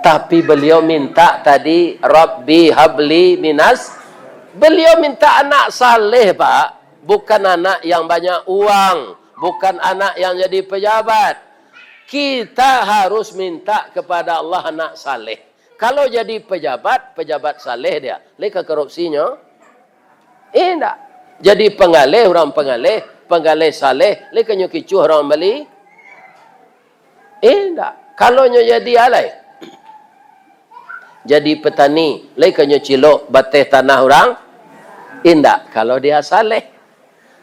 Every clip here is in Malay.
Tapi beliau minta tadi, Rabbi habli minas. Beliau minta anak saleh, Pak. Bukan anak yang banyak uang. Bukan anak yang jadi pejabat. Kita harus minta kepada Allah anak saleh. Kalau jadi pejabat, pejabat saleh dia. Leka korupsinya. Enggak. Jadi pengalih, orang pengalih saleh. Leka nyukicuh orang beli. Enggak. Kalau jadi alay. Jadi petani, lekanya cilok bateh tanah orang, indak kalau dia saleh.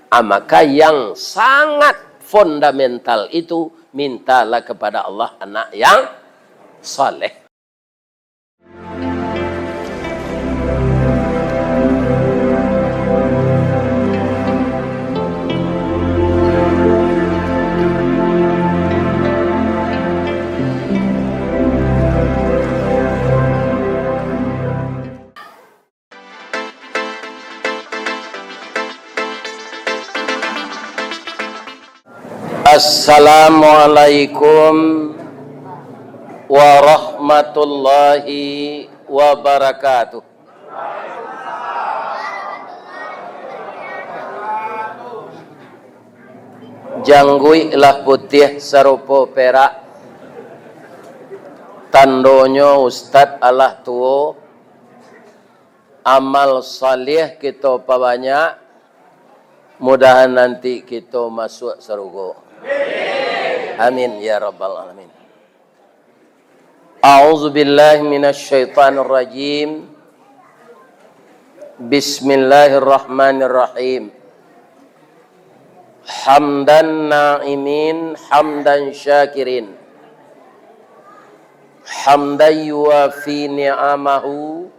Maka yang sangat fundamental itu mintalah kepada Allah anak yang saleh. Assalamualaikum warahmatullahi wabarakatuh. Janggui lah putih sarupo perak. Tandonyo Ustad Allah tuo. Amal salih kita banyak. Mudahan nanti kita masuk surga. Amin ya rabbal alamin. A'udzu billahi minasy syaithanir rajim. Bismillahirrahmanirrahim. Hamdan na'imin, hamdan syakirin. Hamdan yuwafi ni'amahu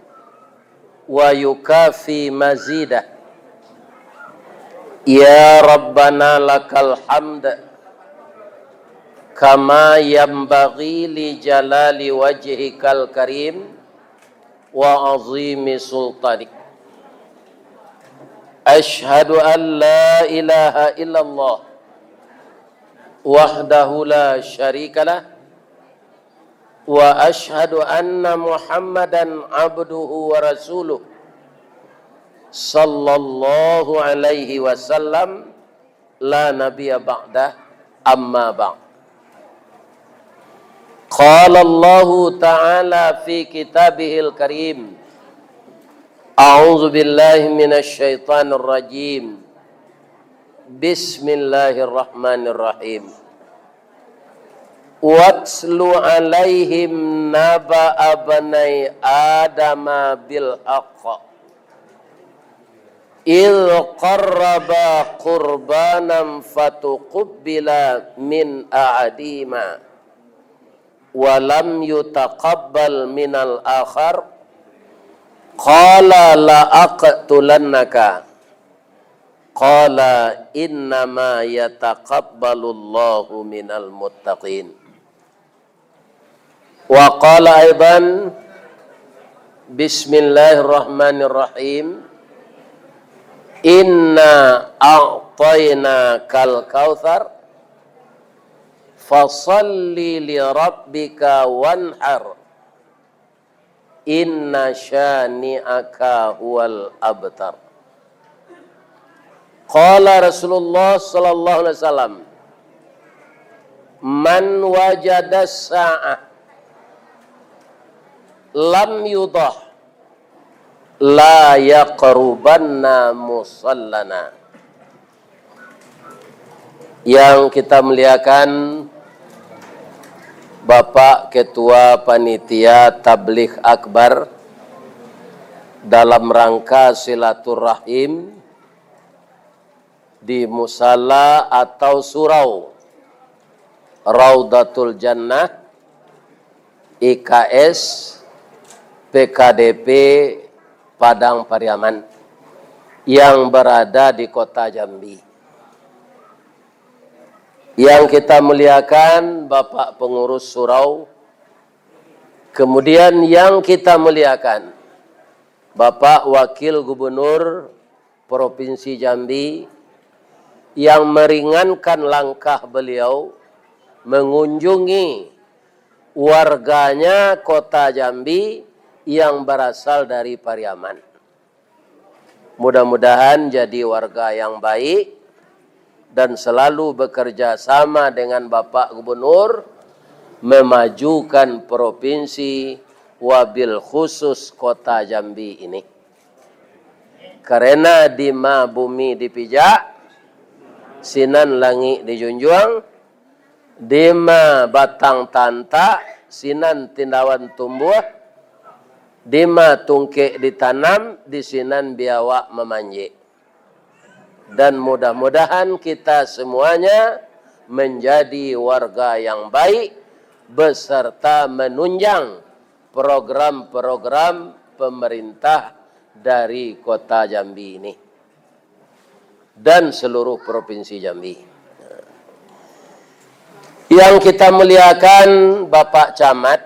wa yukafi mazidah. Ya Rabbana lakal hamd kama yanbaghi li jalali wajhikal karim wa azimi sultanik. Ashhadu an la ilaha illallah wahdahu la syarikalah wa ashhadu anna Muhammadan abduhu wa rasuluh sallallahu alaihi wasallam la nabiyya ba'dah amma ba'd. Qala Allah ta'ala fi kitabihil karim. A'udzu billahi minasy syaithanir rajim. Bismillahirrahmanirrahim. Watslu alaihim naba'a bani adama bil haqq. Il qarraba qurbanan fatuqbila min a'dima wa lam yutaqabbal minal akhar qala la aqtulannaka qala innama yataqabbalullahu minal muttaqin. Wa qala aidan bismillahirrahmanirrahim. Inna a'tayna kal kautsar fasalli li rabbika wanhar inna syani'aka huwal abtar. Qala Rasulullah sallallahu alaihi wasallam, man wajada sa'ah lam yudah la yaqrubanna musallana. Yang kita muliakan Bapak Ketua Panitia Tabligh Akbar dalam rangka silaturahim di musala atau surau Raudatul Jannah IKS PKDP Padang Pariaman yang berada di kota Jambi. Yang kita muliakan Bapak Pengurus Surau. Kemudian yang kita muliakan Bapak Wakil Gubernur Provinsi Jambi yang meringankan langkah beliau mengunjungi warganya kota Jambi yang berasal dari Pariaman. Mudah-mudahan jadi warga yang baik dan selalu bekerja sama dengan Bapak Gubernur memajukan provinsi wabil khusus kota Jambi ini. Karena dima bumi dipijak, sinan langit dijunjung, dima batang tanta, sinan tindawan tumbuh, dima tungkek ditanam, di sinan biawak memanjik. Dan mudah-mudahan kita semuanya menjadi warga yang baik beserta menunjang program-program pemerintah dari kota Jambi ini dan seluruh provinsi Jambi. Yang kita muliakan Bapak Camat,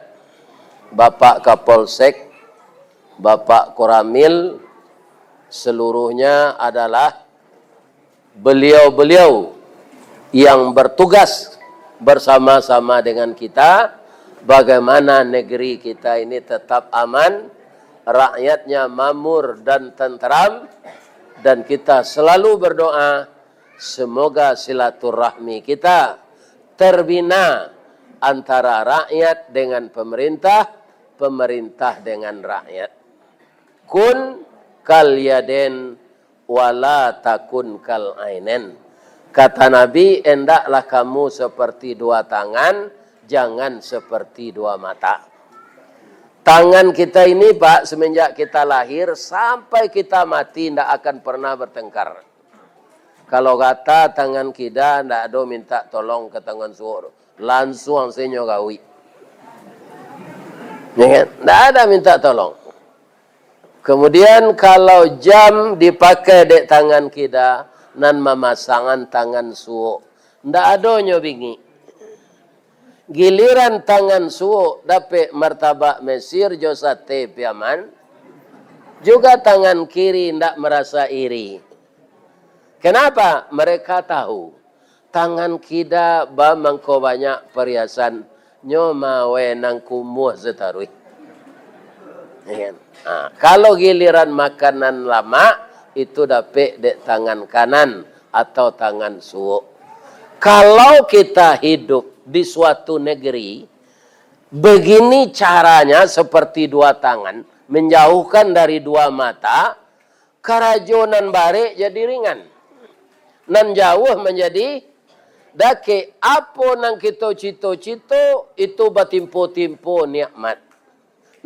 Bapak Kapolsek, Bapak Koramil, seluruhnya adalah beliau-beliau yang bertugas bersama-sama dengan kita bagaimana negeri kita ini tetap aman, rakyatnya makmur dan tentram, dan kita selalu berdoa semoga silaturahmi kita terbina antara rakyat dengan pemerintah, pemerintah dengan rakyat. Kun kal yaden wala takun kal ainen. Kata Nabi, hendaklah kamu seperti dua tangan, jangan seperti dua mata. Tangan kita ini, Pak, semenjak kita lahir sampai kita mati tidak akan pernah bertengkar. Kalau kata tangan kita tidak ada minta tolong ke tangan suor, langsung senyo gawi. Tidak ada minta tolong. Kemudian kalau jam dipakai dek tangan kita, nan memasangan tangan suo, ndak ada nyobingi. Giliran tangan suo dapat martabak Mesir josate piaman, juga tangan kiri ndak merasa iri. Kenapa? Mereka tahu tangan kita mangko banyak perhiasan, nyoma wenang kumuh setarui. Nah, kalau giliran makanan lama itu dapat dek tangan kanan atau tangan suo. Kalau kita hidup di suatu negeri, begini caranya seperti dua tangan, menjauhkan dari dua mata, karajonan bare jadi ringan. Nan jauh menjadi dake, apa nang kita cito-cito, itu batimpo-timpo nikmat.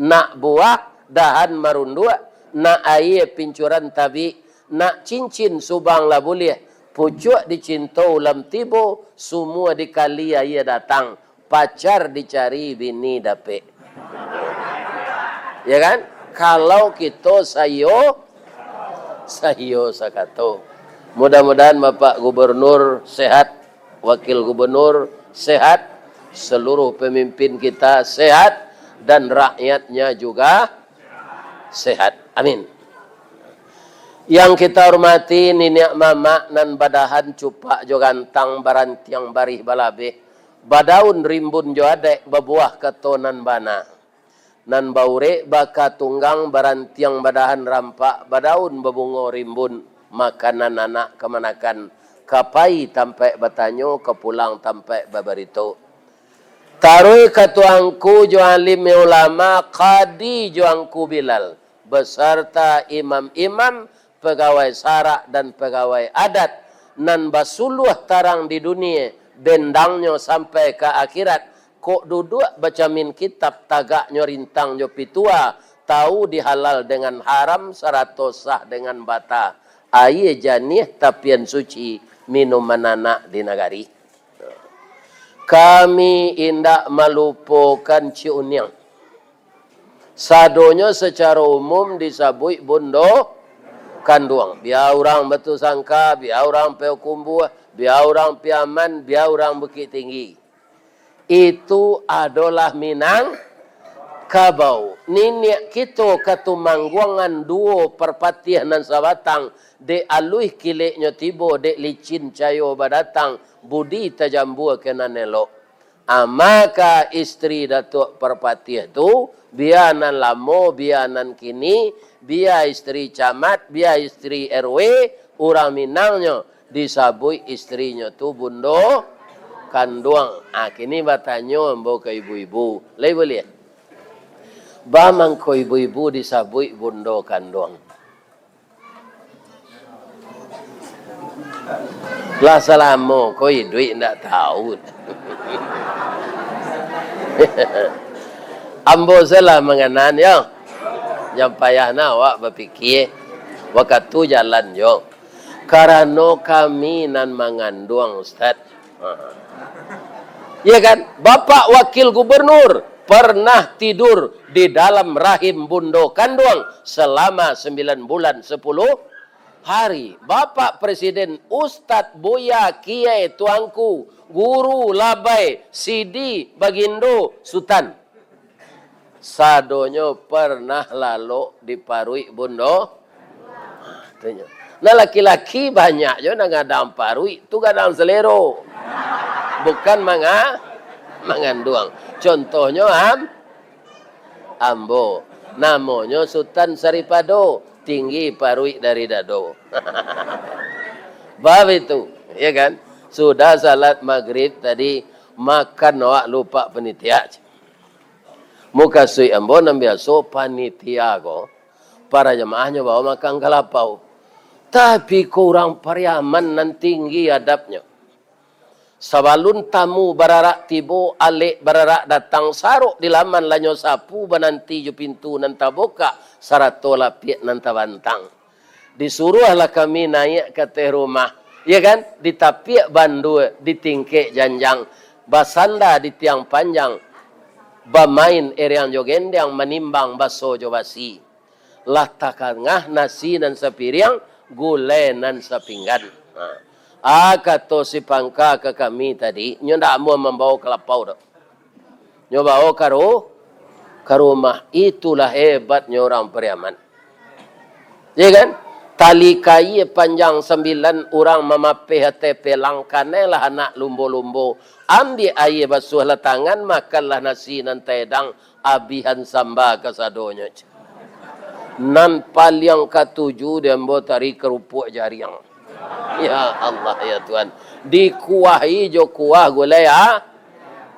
Nak buah, dahan marundua, nak air pincuran tabi, nak cincin subang lah boleh. Pucuk dicinta ulam tibo, semua dikali ayah datang. Pacar dicari, bini dapet. Ya kan? Kalau kita sayo sakato. Mudah-mudahan Bapak Gubernur sehat, Wakil Gubernur sehat, seluruh pemimpin kita sehat, dan rakyatnya juga sehat. Amin. Yang kita hormati niniak mama nan badahan cupak jo gantang barantiang barih balabe, badaun rimbun jo adek babuah katonan bana, nan baure baka tunggang barantiang badahan rampak, badaun babungo rimbun makanan anak kemanakan, kapai tampai batanyo kepulang tampai babarito. Tarui katuangku jo alim ulama, qadi jo angku Bilal, beserta imam-imam, pegawai sarak dan pegawai adat, nan basuluh tarang di dunia, bendangnya sampai ke akhirat, kok duduk baca min kitab, tagaknya rintang jo pitua, tahu dihalal dengan haram, seratus sah dengan bata, aye janih tapian suci, minum anak di negari. Kami indak melupakan ciunyang. Sadonya secara umum disabui bondo kanduang. Biar orang betul sangka, biar orang peokumbu, biar orang piaman, biar orang Bukit Tinggi. Itu adalah Minang Kabau. Niniak kita katumangguangan duo perpatian dan sabatang, de aluih kileknya tibo, de licin cayo badatang, budi tajambua kena nelok. Maka istri Datuk Perpati itu, bianan lamo, bianan kini, biar istri camat, biar istri RW, orang Minangnya, disabui istrinya tu bundo kanduang. Kini batanya ambo ke ibu-ibu. Lai boleh? Bamang ko ibu-ibu disabui bundo kanduang. Lah salamo koi duit ndak tahu. Ambo salah menganan yo. Yang payahna awak berfikir waktu jalan yo. Karena kami nan mengandung Ustaz. Ya kan? Bapak Wakil Gubernur pernah tidur di dalam rahim bundo kandung selama 9 bulan 10 hari. Bapak Presiden Ustadz Buya Kiai Tuanku Guru Labai Sidi Bagindo Sultan sadonyo pernah lalu diparui bundo. Nah laki-laki banyak jo ngadang parui tu gadang selero. Bukan mengandung. Contohnya ambo namanya Sultan Saripado. Tinggi parui dari dado. Bab itu, ya kan? Sudah salat maghrib tadi makan awak lupa panitia. Muka sui ambo biasa panitia ko. Para jemaahnya bawa makan kalapau. Tapi kurang pariaman nan tinggi adabnya. Sabalun tamu bararak tibo alik bararak datang saruk di laman lanyo sapu bananti ju pintu nan taboka sarato lapiak nan tabantang. Disuruhlah kami naik ke teh rumah. Ya kan? Ditapiak bandu, ditingkek janjang. Basanda di tiang panjang. Bamain eriang jogendang menimbang baso jobasi. Lah takangah nasi nan sapiriang, gulai nan sapinggan. Kata si pangka ke kami tadi, nyo ndak mau membawa kelapau dah. Nyo bawa ke rumah. Itulah hebatnya orang Periaman. Ya kan? Tali kai panjang 9 orang memapih HTP langkane lah anak lumbo-lumbo. Ambil air basuh lah tangan, makanlah nasi nan tedang abihan samba kasadonya. Nan paling ketujuh dia membawa tarik kerupuk jariang. Ya Allah ya Tuhan. Dikuahi jo kuah gulai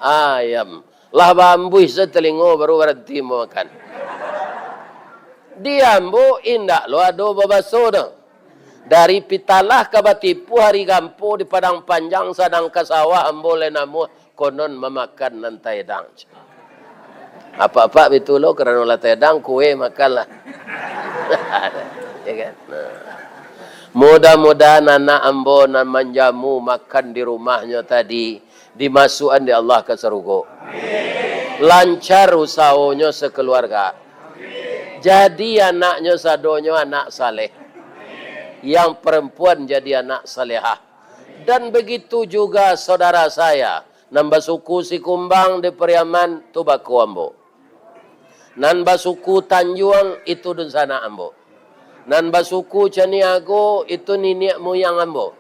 ayam. Lah bambuih setelingo baru berhenti makan. Diambo indak lo ado babaso dah. Dari pitalah ke batipu hari gampo di padang panjang sadang ke sawah ambo le namu konon memakan nan taedang. Apa-apa betul lo kerana lah taedang kue makanlah. Ya kan? Mudah-mudahan anak ambo nan manjamu makan di rumahnya tadi dimasukkan di Allah ke surga. Lancar usahanya sekeluarga. Jadi anaknya sadonyo anak saleh. Yang perempuan jadi anak salehah. Dan begitu juga saudara saya. Nambah suku si kumbang di Periaman tu baku ambo. Nambah suku Tanjuang itu dun sana ambo. Nan basuku Caniago itu nenek moyang ambo.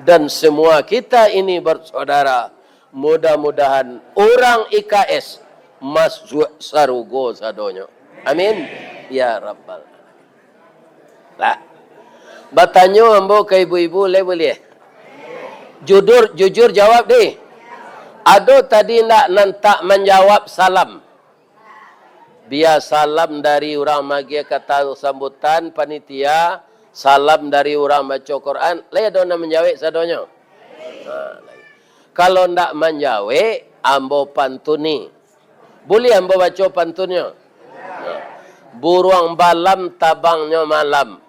Dan semua kita ini bersaudara. Mudah-mudahan orang IKS masuk sarugo sadonyo. Amin. Ya Rabbal. Tak. Batanyo ambo ke ibu-ibu boleh. Jujur jawab deh. Ado tadi nak nantak menjawab salam. Biar salam dari orang magia kata sambutan panitia, salam dari orang baca Quran, le dona menjawab sadonyo. Kalau ndak menjawab, ambo pantuni. Boleh ambo baca pantunnya. Burung balam tabangnya malam.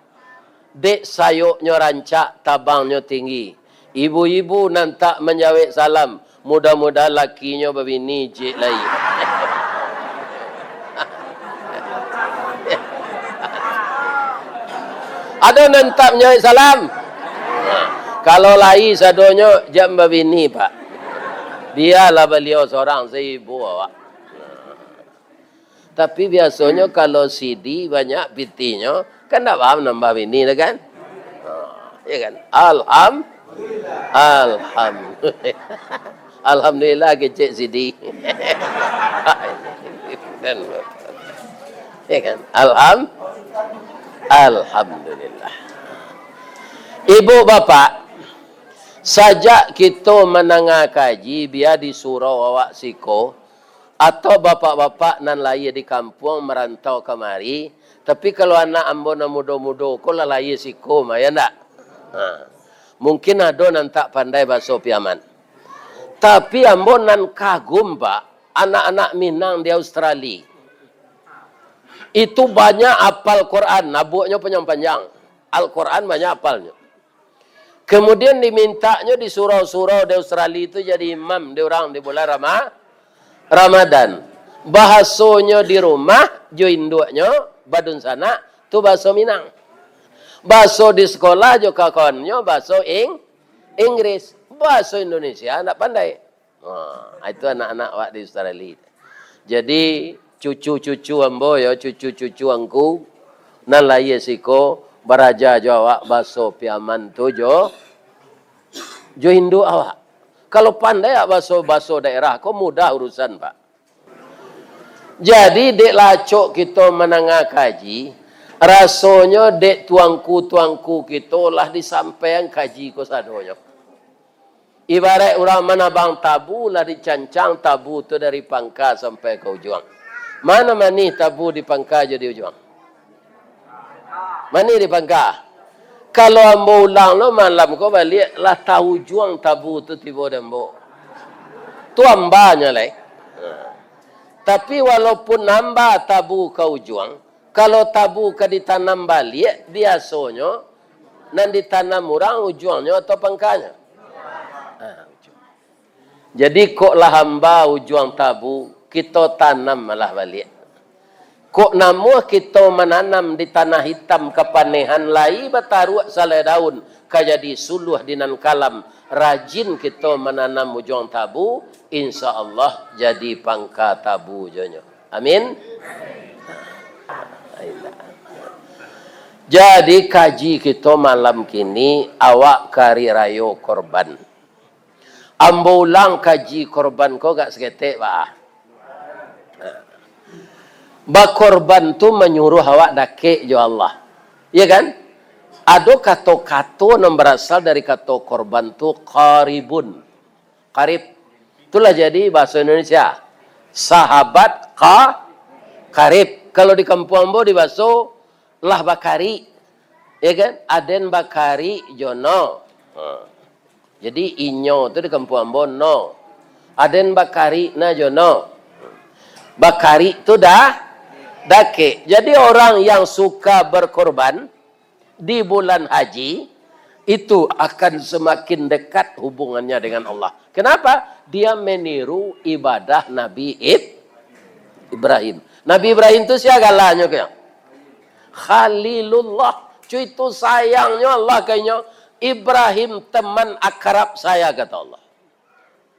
Dek sayuknya rancak tabangnya tinggi. Ibu-ibu nantak menjawab salam. Mudah-mudahan lakinya berbini jik lagi. Ada nantak menjawab salam. Kalau lain sadonyo jam berbini pak. Biarlah beliau seorang seibu awak. Tapi biasanya kalau CD banyak pitinya kan tak paham nambah bini lah kan. Ya kan. Alhamdulillah. Alhamdulillah kecik sidi. Ya kan? Alhamdulillah. Ibu bapak, sajak kita menengah kaji biar di surau awak siko atau bapak-bapak nan lahir di kampung merantau kemari, tapi kalau anak ambo na muda-muda ko lah lahir siko mah ya ndak. Mungkin ada nan tak pandai bahasa Piaman. Tapi ambo nan kagum pak, anak-anak Minang di Australia. Itu banyak apal Quran, nabuknya panjang-panjang. Al-Quran banyak apalnya. Kemudian dimintanya di surau-surau di Australia itu jadi imam di orang di bulan Ramadan. Bahasanya di rumah, jo induknya, badun sana, tu bahasa Minang. Bahasa di sekolah jo kakonnya bahasa Inggris. Bahasa Indonesia anak pandai. Itu anak-anak wak di Australia. Jadi cucu-cucu ambo ya, cucu-cucu angku nan lahir siko baraja jo awak bahasa Piaman tu jo Hindu awak. Kalau pandai bahasa daerah kau mudah urusan pak. Jadi dek lacok kita menengah kaji, rasanya dek tuangku kita lah disampaikan kaji ko sadonya. Ibarat orang menabang tabu lah dicancang tabu tu dari pangka sampai ke ujung. Mana mani tabu di pangka jadi ujung? Mani di pangka. Kalau ambo ulang lo malam ko balik lah tahu juang tabu tu tiba dembo. Tu ambanya lah. Tapi walaupun nambah tabu kau juang, kalau tabu ka ditanam balik biasanya nan ditanam orang ujungnya atau pangkanya. Jadi kok lah hamba ujuang tabu, kita tanam malah balik. Kok namu kita menanam di tanah hitam kepanehan lai bataruak salai daun, kajadi suluh dinan kalam. Rajin kita menanam ujuang tabu, insya Allah jadi pangka tabu jonyo. Amin. Jadi kaji kita malam kini awak kari rayo korban. Ambo ulang kaji korban ko gak seketik pak. Ba korban tu menyuruh awak dakik jo Allah. Ya kan? Ada kata-kata yang berasal dari kata korban tu qaribun. Qarib. Itulah jadi bahasa Indonesia. Sahabat qarib. Kalau di kampung ambo di bahasa lah bakari. Ya kan? Aden bakari jono. Jadi inyo tu di kampung ambo no. Aden bakari na jono. Bakari tu dah dake. Jadi orang yang suka berkorban di bulan haji itu akan semakin dekat hubungannya dengan Allah. Kenapa? Dia meniru ibadah Nabi Ibrahim. Nabi Ibrahim itu siagalanya kaya. Khalilullah. Cuy itu sayangnya Allah kayaknya. Ibrahim teman akrab saya kata Allah.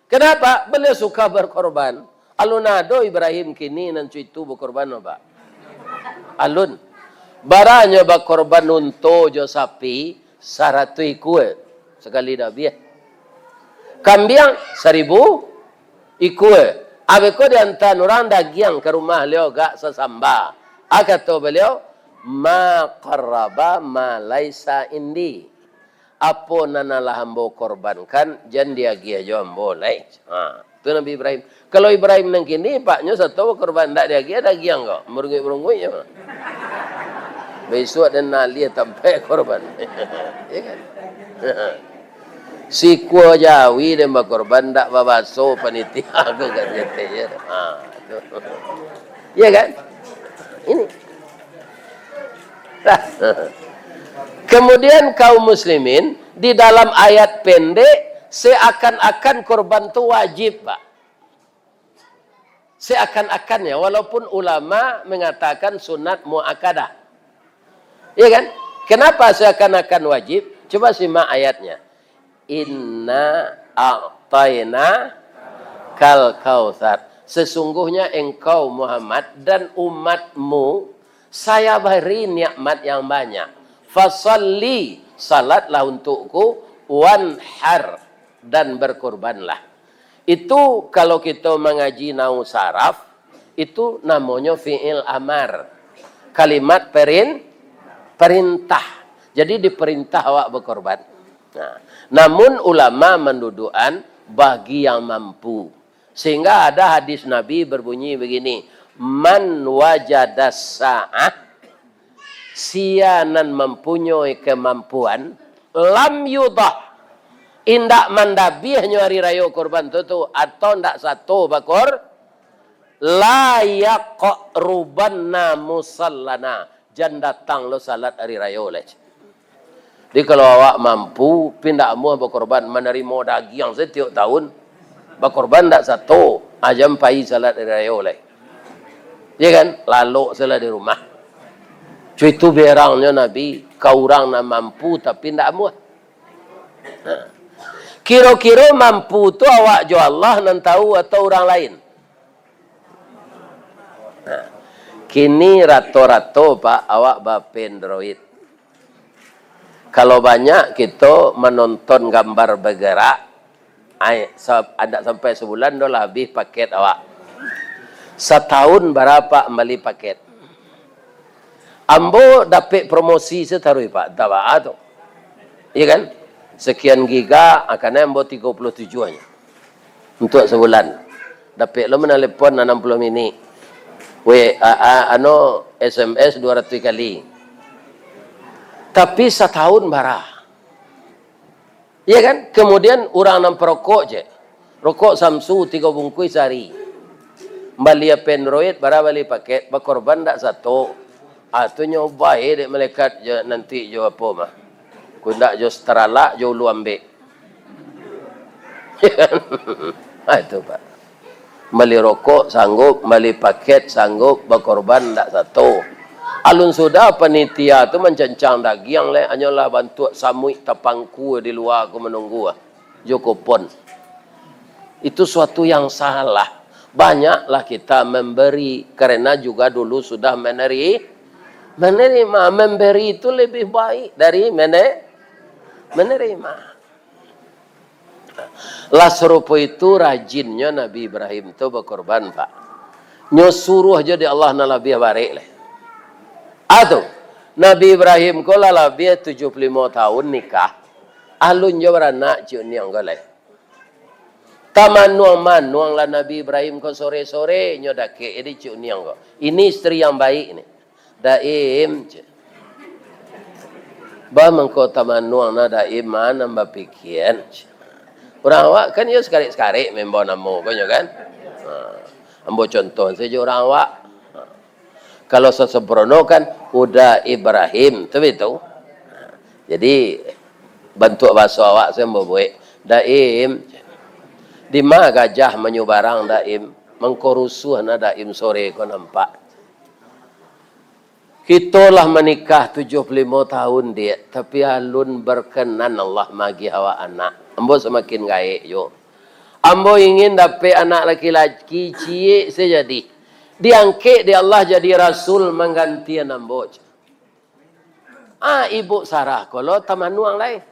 Kenapa? Beliau suka berkorban. Alunado Ibrahim kini nanti itu berkorban apa? Alun. Baranya berkorban unto jo sapi 100 ikue sekali dah biar. Kambiang 1000 ikue. Abeko di antara orang dagiang ke rumah beliau gak sesamba. Kata beliau, ma qarraba ma laisa indi. Apa nanalah hambo korbankan jan dia gia jo hambo lai. Tu Nabi Ibrahim. Kalau Ibrahim nang kini paknya satu korban ndak dia gia dah giang kok. Merungui-merungui je. Besok dan nali sampai korban. Ya kan? Si kuah Jawi dan berkorban ndak babaso panitia ke kata je. Ya kan? Ini. Kemudian kaum muslimin di dalam ayat pendek seakan-akan korban itu wajib, Pak. Seakan-akannya walaupun ulama mengatakan sunat muakkadah. Iya kan? Kenapa seakan-akan wajib? Coba simak ayatnya. Inna a'tayna kal kautsar. Sesungguhnya engkau Muhammad dan umatmu saya beri nikmat yang banyak. Fasalli, salatlah untukku, wanhar, dan berkorbanlah. Itu kalau kita mengaji nahwu saraf, itu namanya fi'il amar. Kalimat perintah. Jadi diperintah awak berkorban. Nah, namun ulama mendudukan bagi yang mampu. Sehingga ada hadis Nabi berbunyi begini, man wajadas sa'ah, sianan mempunyai kemampuan, lam yudah, indak mandabihnya hari raya korban itu, atau ndak satu bakor, la yaqrubanna musallana, jan datang lo salat hari raya oleh. Jadi kalau awak mampu, pindah mu berkorban menerima daging setiap tahun, berkorban tak satu, ajam pai salat hari raya oleh. Ya kan? Lalu salat di rumah. Cuy itu berangnya Nabi, kau orang nak mampu tapi tak mu. Kira-kira mampu tu awak jo Allah nan tahu atau orang lain? Nah, kini rato-rato Pak, awak bapendroid. Kalau banyak kita menonton gambar bergerak, ada sampai sebulan dah habis paket awak. Setahun berapa beli paket? Ambo dapat promosi setaruh Pak, tak apa tu. Iya kan? Sekian giga akan ambo 37 aja. Untuk sebulan. Dapat lo menelepon 60 minit. SMS 200 kali. Tapi setahun barah. Iya kan? Kemudian orang nam perokok je. Rokok Samsu 3 bungkus sehari. Beli Android, bara beli paket, berkorban tak satu. Tu nyoba dek malaikat je nanti jo apa mah. Kundak jo seterala jo lu ambil. Itu Pak. Beli rokok sanggup, beli paket sanggup, berkorban tak satu. Alun sudah panitia tu mencancang daging le, hanyalah bantu samui tapangku di luar aku menunggu Joko Pon. Itu suatu yang salah. Banyaklah kita memberi karena juga dulu sudah menerima. Memberi itu lebih baik dari menerima. Lah serupa itu rajinnya Nabi Ibrahim itu berkorban Pak. Nyosuruh aja di Allah na lebih baik le. Aduh, Nabi Ibrahim ko lalabia 75 tahun nikah. Alun jo beranak cium niang goleh. Manuang lah Nabi Ibrahim ko sore-sore nyodake ini cium niang ko. Ini istri yang baik ini. Daim. Ba mengko manuang na daim mana mbak pikian. Orang awak kan ya sekali-sekali membawa namo kan kan. Ambo contoh saja orang awak. Kalau sesembrono kan udah Ibrahim, itu. Jadi bentuk bahasa awak saya membuat daim. Di mana gajah menyubarang daim, mengkorusuh na daim sore kau nampak. Kitalah menikah 75 tahun dia, tapi alun berkenan Allah magi hawa anak. Ambo semakin gaik yo. Ambo ingin dapat anak laki-laki ciek sejadi. Diangkat di Allah jadi rasul mengganti ambo. Ibu Sarah kalau tamanuang lain.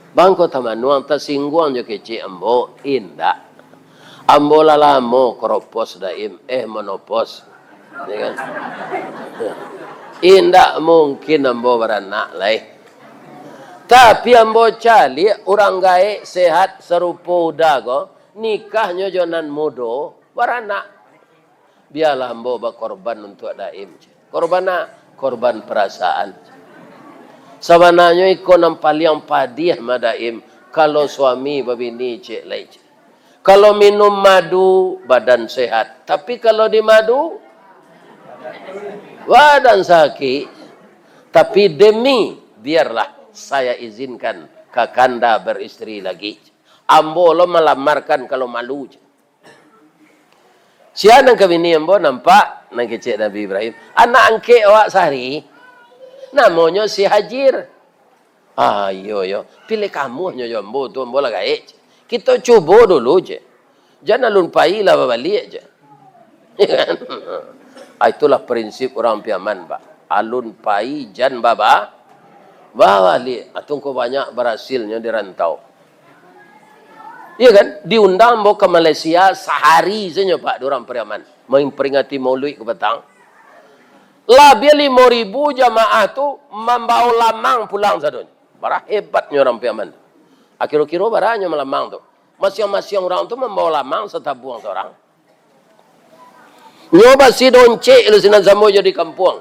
Bangko tamanuang tersinggung je kecik ambo indak. Ambo lalamo keropos daim monopos. Ya kan? Indak mungkin ambo beranak lain. Tapi ambo cali orang gaek sehat serupa udah go nikahnya jonan mudo beranak. Biarlah ambo berkorban untuk daim. Korban perasaan. Sebenarnya ikon yang paling padih madaim kalau suami babini cek lain. Kalau minum madu badan sehat, tapi kalau di madu badan sakit. Tapi demi biarlah saya izinkan kakanda beristri lagi. Ambo lo melamarkan kalau malu. Siapa yang kami ni ambo nampak nang kecik Nabi Ibrahim. Anak angke awak sehari. Namanya si Hajir. Yo. Pilih kamu nyo ambo tu ambo lah gaek. Kita cuba dulu je. Jangan alun pai lah balik je. Itulah prinsip orang piaman, Pak. Alun pai jan baba balik. Atau kau banyak berhasilnya di rantau. Iya kan? Diundang mau ke Malaysia sehari saja Pak, diorang Pariaman. Memperingati Maulid ke petang. Lebih 5.000 jamaah tu membawa lamang pulang sadonya. Barang hebatnya orang Pariaman. Akhir-akhir barangnya melamang tu. Masing-masing orang tu membawa lamang setabuang seorang. Nyoba si doncek lu sinan samo jadi kampung.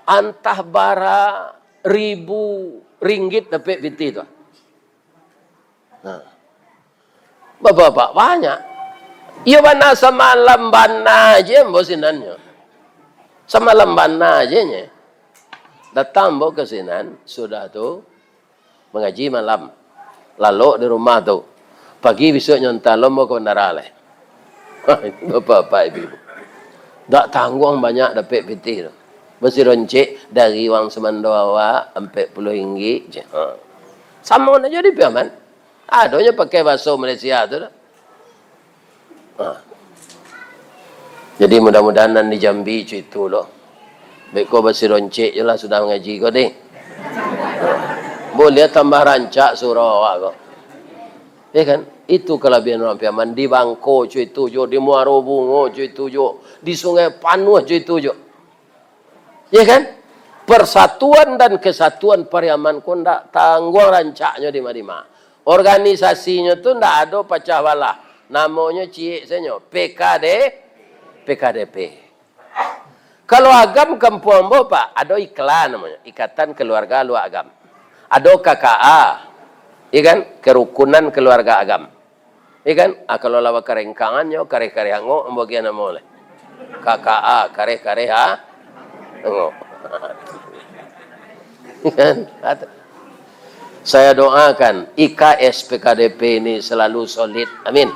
Antah bara RM1.000 dapat fiti tu. Nah. Bapak banyak. Ia mana sama lambana aja bosinannya. Sama lambana aja nya. Datang bawa ke sinan sudah tu mengaji malam. Lalu di rumah tu pagi besok nyontal mau ke bandara le. Bapak ibu. Tak tanggung banyak dapat piti tu. Mesti roncek dari wang Semandoawa sampai RM10 je. Sama aja di Pariaman. Adanya pakai bahasa Malaysia tu dah. Jadi mudah-mudahan di Jambi itu loh. Baik kau basi roncek je lah sudah mengaji kau deh. Boleh tambah rancak surau kau. Ya kan? Itu kelebihan orang Pariaman. Di Bangko itu jo, di Muaro Bungo itu jo, di Sungai Panuh itu jo. Ya kan? Persatuan dan kesatuan Pariaman kau ndak tanggung rancaknya di mana-mana. Organisasinya tu ndak ada pecah belah. Namanya ciek senyo PKDP. Kalau agam kampung Bapak ada iklan namanya, Ikatan Keluarga Luar Agam. Ada KKA. Ya kan? Kerukunan Keluarga Agam. Ya kan? Kalau lawa kerengkangannya, kare-kare hango bagian nama oleh. KKA, kare-kare ha. Hango. Kan? Saya doakan IKS PKDP ini selalu solid. Amin.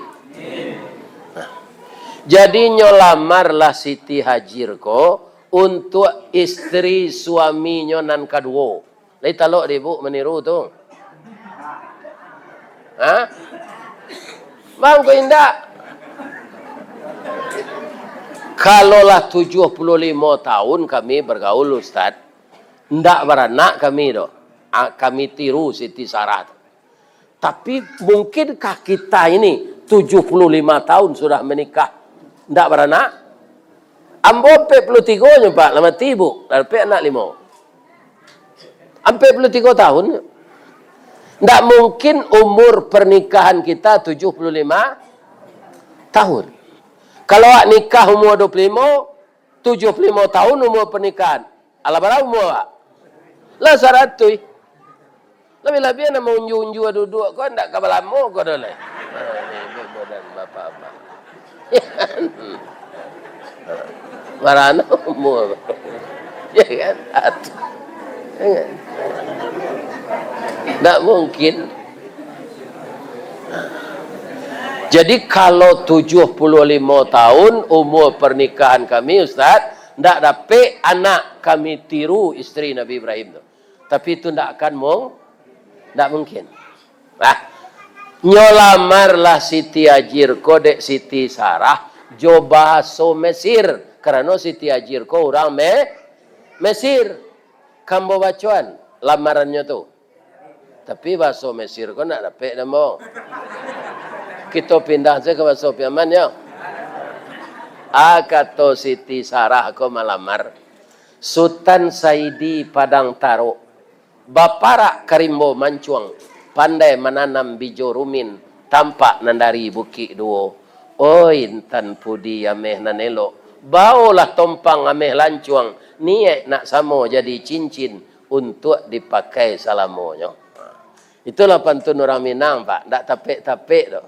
Nah, jadi nyolamarlah Siti Hajirko untuk istri suaminya nan kedua. Lai talok deh bu meniru tu. Hah? Bang kau indah. Kalaulah 75 tahun kami bergaul Ustaz, ndak beranak kami doh. Kami tiru Siti Sarah. Tapi mungkinkah kita ini 75 tahun sudah menikah, tidak beranak? Ambo 43 nya Pak, lama tibu, dapat anak 5. 43 tahun. Tidak mungkin umur pernikahan kita 75 tahun. Kalau nikah umur 25, 75 tahun umur pernikahan. Ala berapa umur Pak? Lah 100. Lebih-lebih nak unju-unju duduk kau ndak kabel lama kau dah le. Ni badan bapak-bapak. Marana umur. Ya kan? Tak mungkin. Jadi kalau 75 tahun umur pernikahan kami Ustaz, ndak dapat anak kami tiru istri Nabi Ibrahim tu. Tapi itu ndak akan ndak mungkin. Nyolamarlah Siti Hajirko dek Siti Sarah jo bahasa Mesir. Karena Siti Hajirko orang Mesir. Kambo bacuan lamarannya tu. Tapi bahasa Mesir kau nak dapat nama. Kita pindah saja ke bahasa Pariaman ya. Kata Siti Sarah kau malamar. Sultan Saidi Padang Taro. Baparak Karimbo Mancuang. Pandai menanam bijo rumin. Tampak nandari bukit duo. Oi intan pudi ameh nanelo. Bawalah tompang ameh lancuang. Niat nak samo jadi cincin. Untuk dipakai salamonya. Itulah pantun orang Minang Pak. Tak tapik-tapik tu.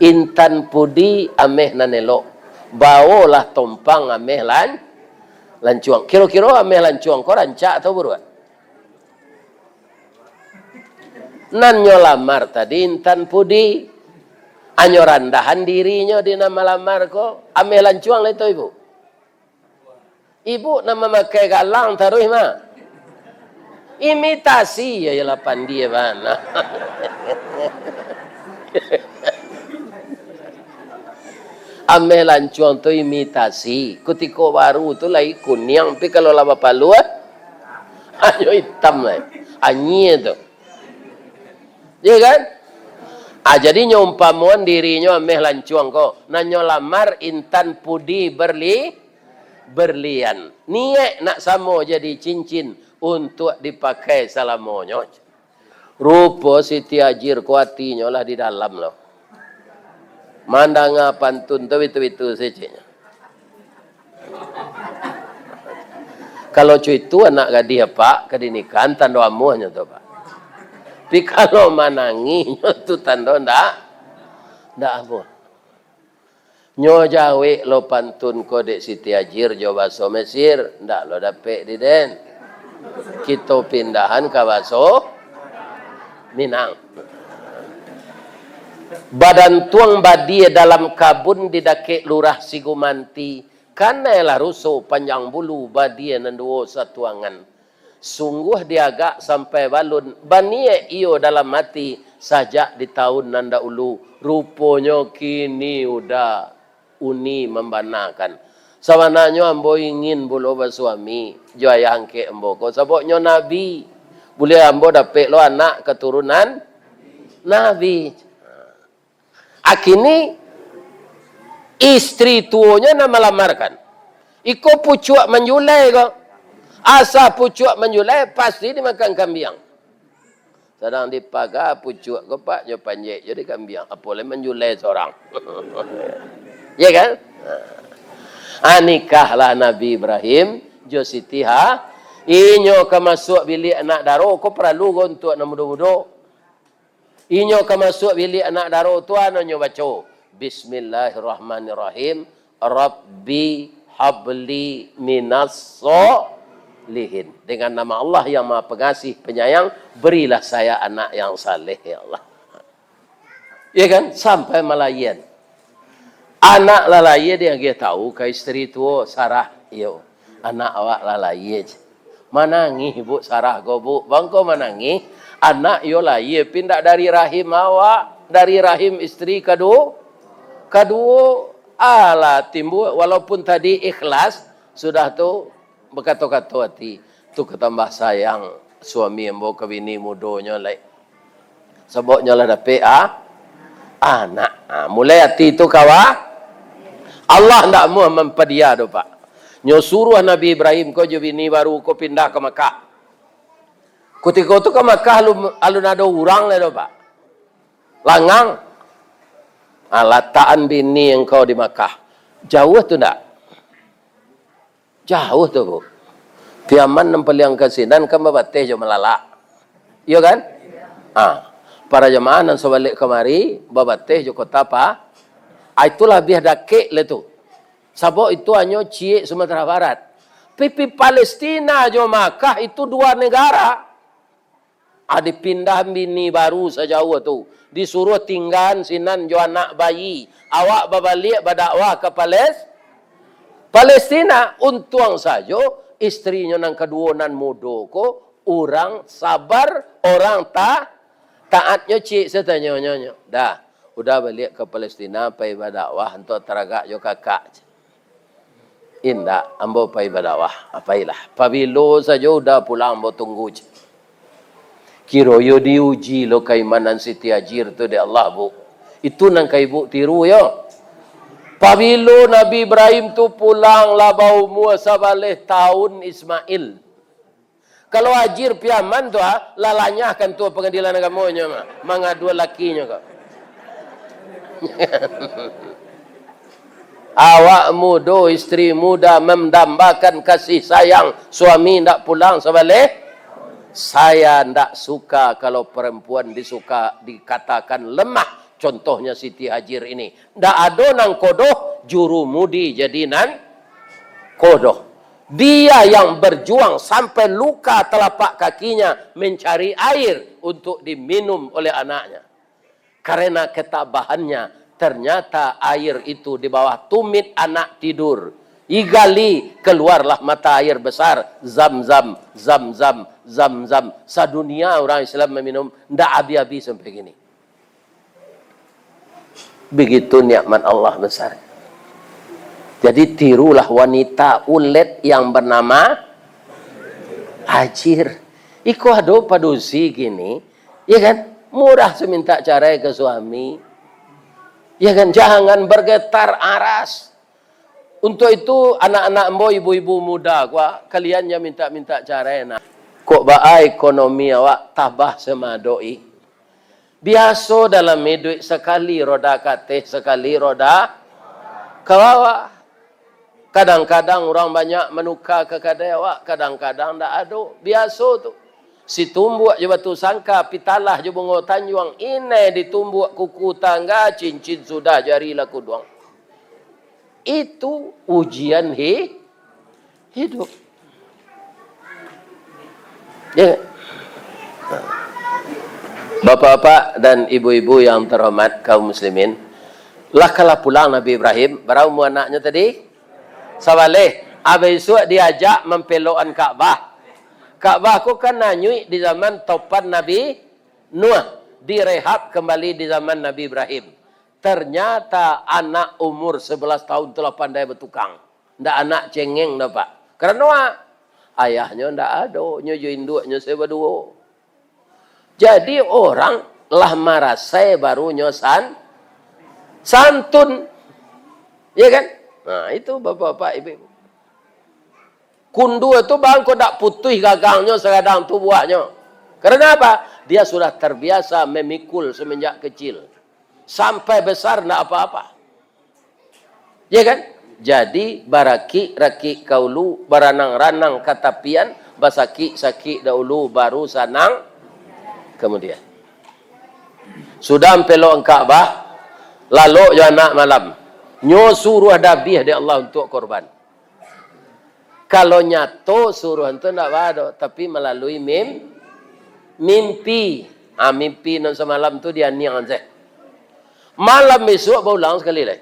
Intan pudi ameh nanelo. Bawalah tompang ameh lancuang. Kira-kira ameh lancuang kau rancak atau buruan? Nan nyolamar tadi intan pudi. Anyo randahan dirinya di nama lamar ko. Ameh lancuang lah itu ibu. Ibu nama makai galang taruh mah. Imitasi ya ialah pandi mana. Ameh lancuang tu imitasi. Kutiko baru tu lagi kuning. Tapi kalau lama paluan. Anyo hitam lah. Anyi tu. Ya kan? Jadi nyumpamuan dirinya ameh lancuang ko. Nanyo lamar intan pudi berlian. Niat nak samo jadi cincin untuk dipakai salamonyo. Rupa Siti Hajir kuatinya lah di dalam loh. Mandanga pantun tu itu saja. Kalau itu anak gadis pak kedinikan tanda amuhnya tu pak. Tapi kalau mananginya tu tanda ndak amuh. Nyo jawe lo pantun kode Siti Hajir jo baso Mesir ndak lo dapet di den. Kita pindahan ke baso Minang. Badan tuang badie dalam kabun didake lurah Sigumanti. Karena lah rusuh panjang bulu badie nanduo satuangan. Sungguh diagak sampai balun. Banie iyo dalam mati sajak di tahun nanda ulu. Rupanya kini udah uni membanakan. Sawananya ambo ingin bulu bersuami. Jaya angke ambo ko. Saboknya Nabi. Boleh ambo dapet lo anak keturunan Nabi. Akini istri tuanya nama lamarkan. Iko pucuk menjulai ko. Asa pucuk menjulai pasti dimakan kambing. Sedang dipaga pucuk ko pak jo panjek jadi kambing. Apa boleh menjulai seorang. Ya kan? Nikahlah Nabi Ibrahim jo Siti Ha. Inyo ka masuk bilik anak daro ko perlu ko untuk namudo-mudo. Inyo ka masuk bilik anak daro tuan nyo baca Bismillahirrahmanirrahim. Rabbi habli minas solihin. Dengan nama Allah yang Maha Pengasih Penyayang, berilah saya anak yang saleh ya Allah. Ya kan? Sampai malayan. Anak lalaya dia tahu ke istri tu Sarah, yo. Anak awak lalaya. Manangi ibu Sarah go bu. Bangko manangi. Anak yo lalaya pindah dari rahim awak, dari rahim istri kedua ala timbul walaupun tadi ikhlas sudah tu berkata-kata hati tu ketambah sayang suami embo ke bini mudonya lai sebabnya lah dapat anak mulai hati tu kawa Allah ndak mau mempedia do pak nyo suruh Nabi Ibrahim ko jo bini baru ko pindah ke Mekah ketika tu ke Mekah alun ada orang le do pak langang lataan bini yang kau di Makkah. Jauh tu tak? Jauh tu bu. Piaman nempeliang kasinan kan babateh jo melala. Iya kan? Para jemaah nan sebalik kemari babateh jo kota apa? Itulah biar dakek le tu. Sabok itu hanya Ciek Sumatera Barat. Pipi Palestina jo Makkah itu dua negara. Ada pindah bini baru sejauh tu. Disuruh tinggal sinan jo anak bayi. Awak babalik berdakwah ke Palestina. Untung saja istrinya nang kedua nan mudo ko orang sabar, orang taatnya cik setanya nyonya. Dah, udah balik ke Palestina pai berdakwah untuk teragak jo kakak. Indah, ambo pai berdakwah. Apailah. Pabilo saja udah pulang ambo tunggu. Kiro yo diuji lo keimanan Siti Hajir tu de Allah bu. Itu nang kai bu tiru yo. Pabilo Nabi Ibrahim tu pulang labau muasa baleh tahun Ismail. Kalau Hajir piaman tu lalanya akan tu pengadilan agamanya mangadu lakinya kau. Awak muda istri muda mendambakan kasih sayang suami ndak pulang sebaleh. Saya tidak suka kalau perempuan dikatakan lemah. Contohnya Siti Hajir ini. Tidak ada nang kodoh, juru mudi jadi nan kodoh. Dia yang berjuang sampai luka telapak kakinya mencari air untuk diminum oleh anaknya. Karena ketabahannya, ternyata air itu di bawah tumit anak tidur. Igali keluarlah mata air besar zam-zam, zam-zam, zam-zam. Sadunia orang Islam meminum ndak habis-habis sampai gini. Begitu nikmat Allah besar. Jadi tirulah wanita ulet yang bernama Hajir. Iko ado padusi gini, ya kan? Murah seminta cerai ke suami. Ya kan, jangan bergetar aras. Untuk itu anak-anak embo, ibu-ibu muda gua, kalian yang minta cerai nak. Kok ba ekonomi awak tabah semadoi. Biasa dalam hidup sekali roda kateh, sekali roda kawawa. Kadang-kadang orang banyak menukar ke kadai awak, kadang-kadang tak ada. Biasa tu. Si tumbuk je batu sangka, pitalah je bunga tanjuang. Ini ditumbuk kuku tangga, cincin sudah jari laku doang. Itu ujian hidup. Ya. Bapak-bapak dan ibu-ibu yang terhormat kaum muslimin. Lah kala pulang Nabi Ibrahim, berapa umur anaknya tadi? Sabaleh. Habis itu diajak mempelokan Ka'bah. Ka'bah ku kan nanyui di zaman topan Nabi Nuh. Direhab kembali di zaman Nabi Ibrahim. Ternyata anak umur 11 tahun telah pandai bertukang. Ndak anak cengeng dah pak. Kerana ayahnya ndak ada. Nyojo induknya saya berdua. Jadi orang lah marasai baru nyosan santun. Ya kan? Nah itu bapak-bapak ibu-ibu. Kundu itu bang kau tak putih gagangnya sekadang tu buahnya. Karena apa? Dia sudah terbiasa memikul semenjak kecil. Sampai besar tak apa-apa. Ya kan? Jadi baraki raki kaulu baranang-ranang katapian basaki-saki dahulu baru sanang kemudian. Sudah pelok Ka'bah lalu anak malam. Nyo suruh dabih dia Allah untuk korban. Kalau nyato suruh itu tak ada, tapi melalui mimpi. Mimpi non semalam tu dia niang je. Malam besok berulang sekali leh.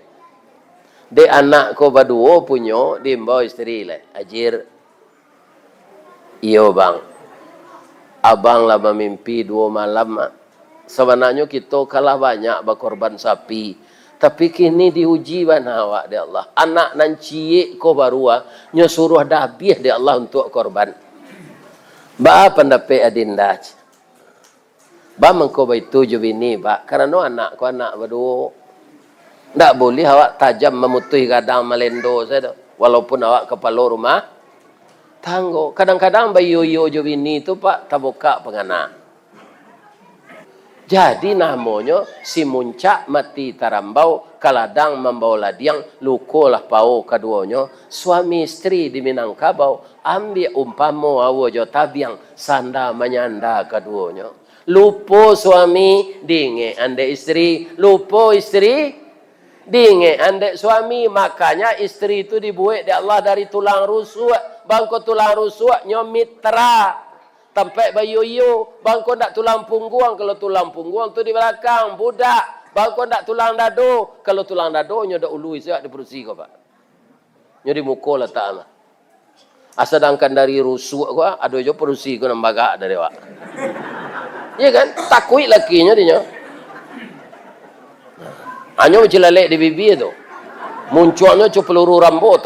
De anak ko berdua punya dimbawa isteri leh. Ajir. Iyo bang. Abang lah memimpi 2 malam. Sebenarnya kita kalah banyak berkorban sapi. Tapi kini diuji mana awak dia Allah. Anak nan ciek ko barua nyo suruh dabih dia Allah untuk korban. Ba pendapat adinda. Ba mengko itu jo bini ba karena anak ko anak berdua. Ndak boleh awak tajam memutih kadang melendo saja. Walaupun awak kepala rumah tanggo. Kadang-kadang bayi yo jo bini tu pak tabuka penganak. Jadi namanya si muncak mati tarambau kaladang membawa ladiang lukolah pau keduanya suami istri di Minangkabau ambil umpama awo tabiang sanda menyanda keduanya lupo suami dinge ande istri lupo istri dinge ande suami makanya istri itu dibuat di Allah dari tulang rusuk bangko tulang rusuk nyomitra Tampai bayu-yu, bangko nak tulang punggung, kalau tulang punggung tu di belakang, budak. Bangko nak tulang dado, kalau tulang dado nyo dak ului siap di perusi kau pak. Nyo di muka lah tak mah. Asadangkan dari rusuk kau, ada jo perusi kau nambaga dari wak. Iya kan? Takui lakinya dia. Anyo macam lelek di bibi tu. Munculnya cuma peluru rambut,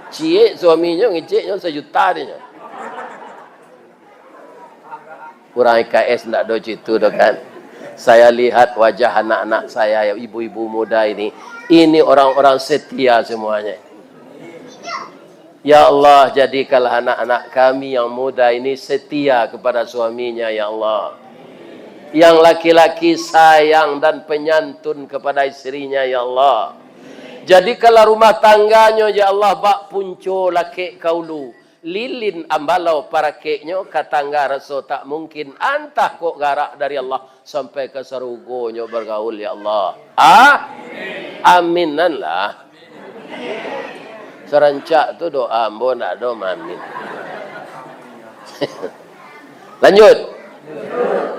Cie suaminya ngeceknya 1 juta dia. Kurang IKS ndak do itu dah kan. Saya lihat wajah anak-anak saya, ibu-ibu muda ini orang-orang setia semuanya. Ya Allah, jadikanlah anak-anak kami yang muda ini setia kepada suaminya ya Allah. Yang laki-laki sayang dan penyantun kepada istrinya ya Allah. Jadi kalau rumah tangganya ya Allah bak punco laki kaulu lilin ambalau para keknya katangga rasa tak mungkin antah kok garak dari Allah sampai ke sarugonya bergaul ya Allah. Aminan lah. Serancak tu doa ambo nak do amin. Lanjut.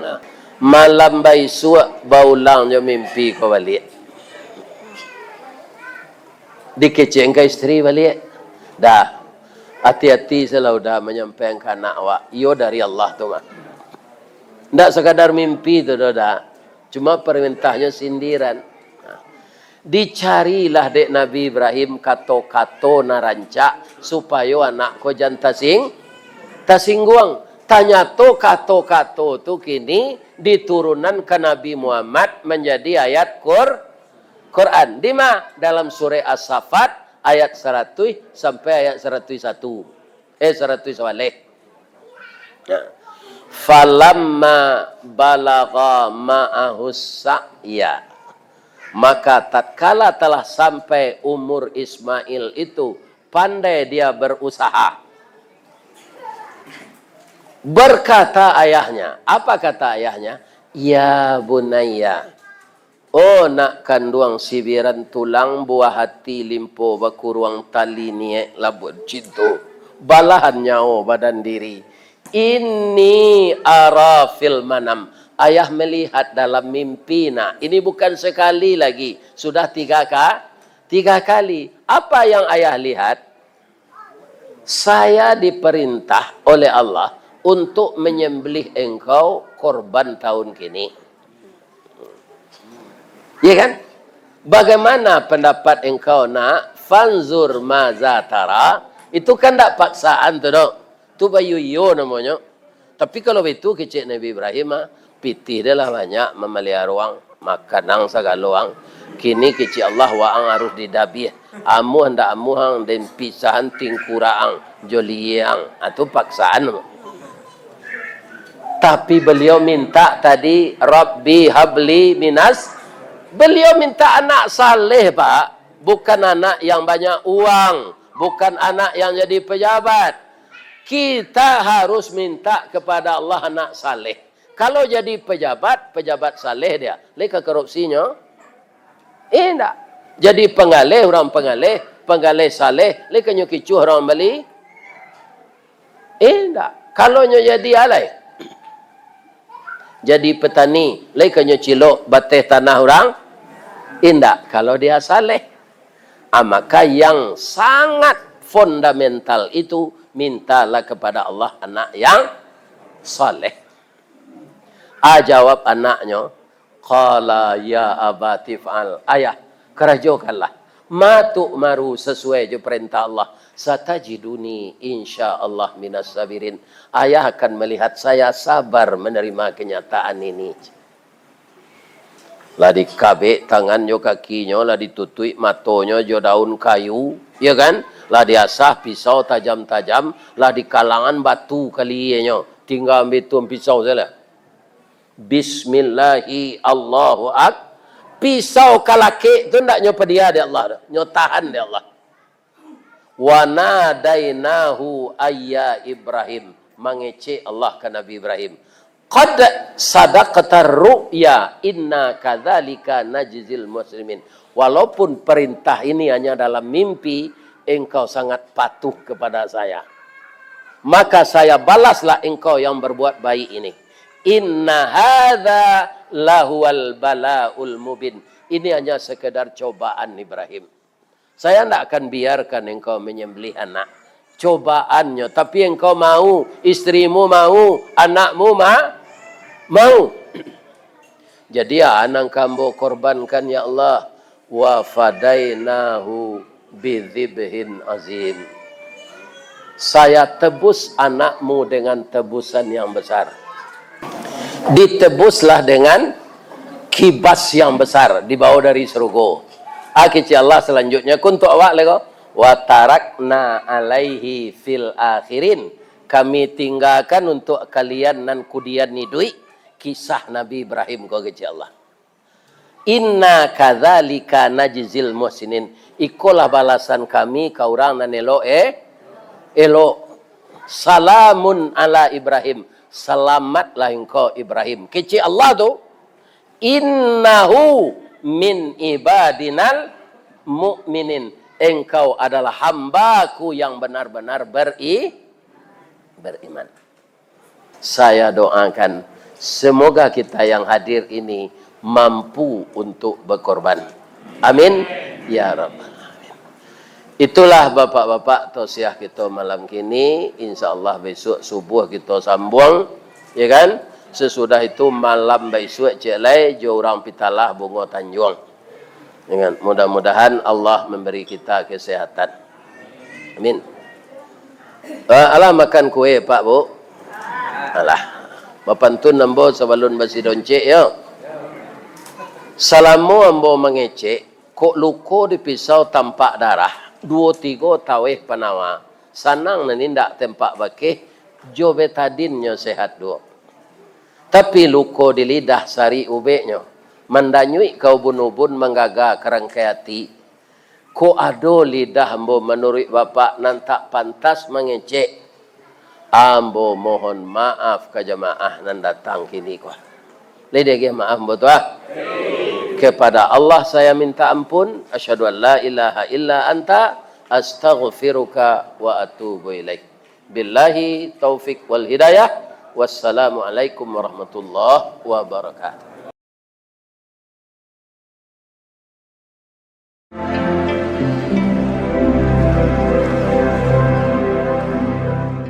Nah. Malam baisua baulangnya mimpi kau balik. Dikeceng ke istri balik. Dah. Hati-hati selalu dah menyampaikan anak awak. Iyo dari Allah tu mah. Tak sekadar mimpi tu dah. Cuma perintahnya sindiran. Dicarilah dek Nabi Ibrahim kato-kato narancak supaya anak ko jangan tasingguang. Tanya tu kato-kato tu kini diturunan ke Nabi Muhammad menjadi ayat Quran. Di mana? Dalam surah As-Saffat ayat 100 sampai ayat 101. 100 soaleh. Falamma balagha ma'ahus sa'ya. Maka tatkala telah sampai umur Ismail itu, pandai dia berusaha. Berkata ayahnya. Apa kata ayahnya? Ya bunayya. Oh nak kanduang sibiran tulang buah hati limpo bakuruang tali niek labut cintu. Balahan nyawa badan diri. Ini ara fil manam. Ayah melihat dalam mimpi. Nah, ini bukan sekali lagi. Sudah tiga kali. Apa yang ayah lihat? Saya diperintah oleh Allah untuk menyembelih engkau korban tahun kini. Ya kan? Bagaimana pendapat engkau nak? Fanzur mazatara. Itu kan tak paksaan tu dok. Itu bayuyo namanya. Tapi kalau itu kecik Nabi Ibrahim pitih dia lah banyak memelihara ruang. Makanang sagaluang. Kini kecik Allah waang harus didabih. Amu hendak amu hang dan pisahan tingkuraang. Joliang. Itu paksaan. Tapi beliau minta tadi, Rabbi habli minas. Beliau minta anak saleh, Pak. Bukan anak yang banyak uang. Bukan anak yang jadi pejabat. Kita harus minta kepada Allah anak saleh. Kalau jadi pejabat saleh dia. Leka korupsinya? Tidak. Jadi pengalih saleh. Leka nyukicuh orang beli? Tidak. Kalau jadi alai. Jadi petani, lekanya cilok bateh tanah orang, indak. Kalau dia saleh, maka yang sangat fundamental itu mintalah kepada Allah anak yang saleh. Jawab anaknya, qala ya abati fa'al. Ayah, kerajokanlah. Ma tu'maru sesuai je perintah Allah. Satajiduni insyaallah minas sabirin. Ayah akan melihat saya sabar menerima kenyataan ini. Lah dikabek tangannya kakinya, lah ditutui matonya jo daun kayu, ya kan? Lah diasah pisau tajam-tajam, lah di kalangan batu kalinya. Tinggal ambil tuan pisau saja. Bismillahi Allahu akbar. Pisau kalake tu ndak nyopa dia di Allah, nyotahan di Allah. Wa nadainahu ayya Ibrahim. Mengecek Allah ke Nabi Ibrahim. Qad sadaqta ru'ya inna kadzalika najzil muslimin. Walaupun perintah ini hanya dalam mimpi, engkau sangat patuh kepada saya. Maka saya balaslah engkau yang berbuat baik ini. Inna hadza lahuwal balaul mubin. Ini hanya sekedar cobaan Ibrahim. Saya tidak akan biarkan engkau menyembelih anak. Cobaannya. Tapi engkau mau. Istrimu mau. Anakmu mau. Jadi ya anak kamu korbankan ya Allah. Wa fadainahu bidzibhin azim. Saya tebus anakmu dengan tebusan yang besar. Ditebuslah dengan kibas yang besar. Dibawa dari surga. Kecil Allah selanjutnya kuntu awak lego wa tarakna alaihi fil akhirin. Kami tinggalkan untuk kalian nan kudian nidui kisah Nabi Ibrahim ko kecil Allah. Inna kadzalika najzil muhsinin. Ikulah balasan kami ka urang nan elo salamun ala Ibrahim. Selamatlah engkau Ibrahim. Kecil Allah tu innahu min ibadinal mu'minin. Engkau adalah hambaku yang benar-benar beriman. Saya doakan semoga kita yang hadir ini mampu untuk berkorban. Amin. Ya Rabbal Alamin. Itulah bapak-bapak tausiah kita malam kini. InsyaAllah besok subuh kita sambung. Ya kan? Sesudah itu malam besok celai jo orang pitalah bunga Tanjung. Dengan mudah-mudahan Allah memberi kita kesehatan. Amin. Alah makan kue Pak Bu. Alah. Bapantun ambo sabalun basi doncek ya. Salamu ambo mengecek, kok luko di pisau tampak darah, 2-3 taweh panawa, sanang nanindak tempak bakeh, jo betadinnya sehat do. Tapi luko di lidah sari ubeknya, mandanyui kau bunubun menggaga kerangkai hati, ko ado lidah ambo menurut bapak nantak pantas mengecek, ambo mohon maaf ke jamaah nan datang kini kau. Lidih maaf ambo tuah. Kepada Allah saya minta ampun. Asyhadu an la ilaha illa anta astaghfiruka wa atubu ilaik. Billahi taufik wal hidayah. Wassalamualaikum warahmatullahi wabarakatuh.